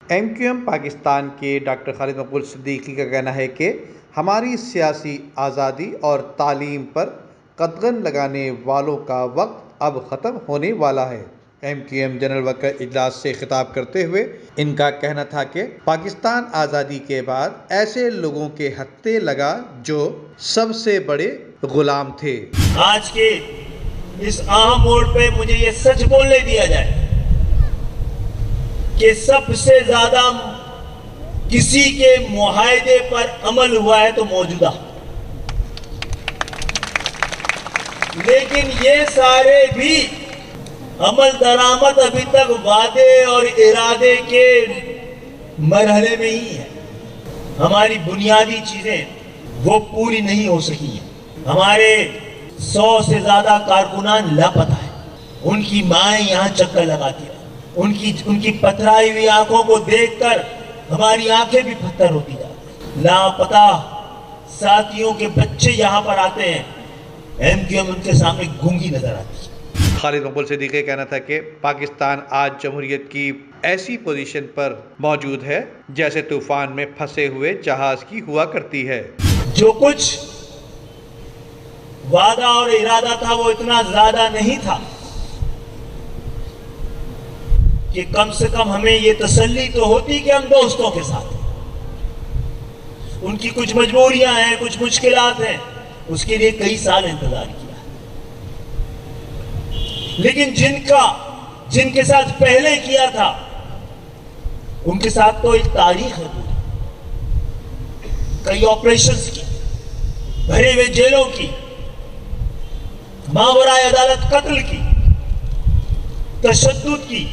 MQM Pakistan के doctor Khalid मकबूल सिद्दीकी का कहना है कि हमारी सियासी आज़ादी और तालीम पर कदगन लगाने वालों का वक्त अब ख़त्म होने वाला है। एमक्यूएम जनरल वर्कर इजलास से खिताब करते हुए इनका कहना था कि पाकिस्तान आज़ादी के बाद ऐसे लोगों के हत्थे लगा जो सबसे बड़े गुलाम थे। आज के इस अहम मोड़ पे मुझे ये सच बोलने दिया जाए कि सबसे ज्यादा किसी के मुआहदे पर अमल हुआ है तो मौजूदा, लेकिन ये सारे भी अमल दरामद अभी तक वादे और इरादे के मरहले में ही है। हमारी बुनियादी चीजें वो पूरी नहीं हो सकी हैं। हमारे 100 से ज्यादा कारकुनान लापता है। उनकी माएं यहाँ चक्कर लगाती है। उनकी पथराई हुई आंखों को देखकर हमारी आंखें भी पत्थर होती जाती हैं। लापता साथियों के बच्चे यहाँ पर आते हैं, एमक्यूएम उनके सामने गूंगी नजर आती है। खालिद मकबूल सिद्दीकी का कहना था कि पाकिस्तान आज जमहूरियत की ऐसी पोजीशन पर मौजूद है जैसे तूफान में फंसे हुए जहाज की हुआ करती है। जो कुछ वादा और इरादा था वो इतना ज्यादा नहीं था कि कम से कम हमें ये तसल्ली तो होती कि हम दोस्तों के साथ हैं। उनकी कुछ मजबूरियां हैं, कुछ मुश्किलात हैं, उसके लिए कई साल इंतजार किया। लेकिन जिनके साथ पहले किया था उनके साथ तो एक तारीख है पूरी, कई ऑपरेशंस की, भरे हुए जेलों की, मावराए अदालत कत्ल की, तशद्दुद की।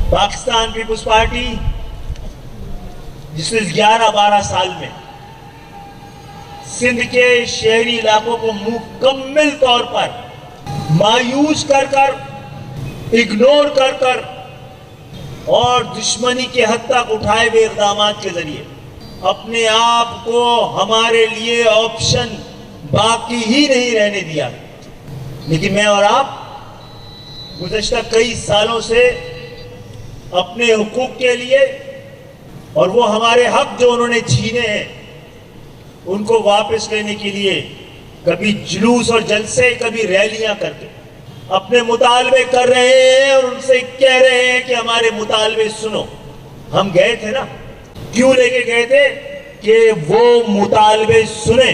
पाकिस्तान पीपुल्स पार्टी जिसने 11-12 साल में सिंध के शहरी इलाकों को मुकम्मल तौर पर मायूस कर इग्नोर कर और दुश्मनी के हद तक उठाए हुए इक़दाम के जरिए अपने आप को हमारे लिए ऑप्शन बाकी ही नहीं रहने दिया। लेकिन मैं और आप गुज़श्ता कई सालों से अपने हुकूक के लिए और वो हमारे हक जो उन्होंने छीने हैं उनको वापस लेने के लिए कभी जुलूस और जलसे, कभी रैलियां करके अपने मुतालबे कर रहे हैं और उनसे कह रहे हैं कि हमारे मुतालबे सुनो। हम गए थे ना, क्यों लेके गए थे? कि वो मुतालबे सुने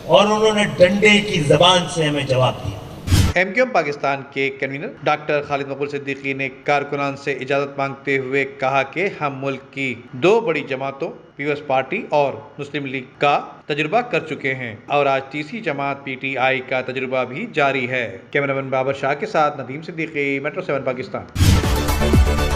और उन्होंने डंडे की जबान से हमें जवाब दिया। एमक्यूएम पाकिस्तान के कन्वीनर डॉक्टर खालिद मकबूल सिद्दीकी ने कारकुनान से इजाज़त मांगते हुए कहा कि हम मुल्क की 2 बड़ी जमातों पीपल्स पार्टी और मुस्लिम लीग का तजुर्बा कर चुके हैं और आज तीसरी जमात पीटीआई का तजुर्बा भी जारी है। कैमरामैन बाबर शाह के साथ नदीम सिद्दीकी, मेट्रो 7 पाकिस्तान।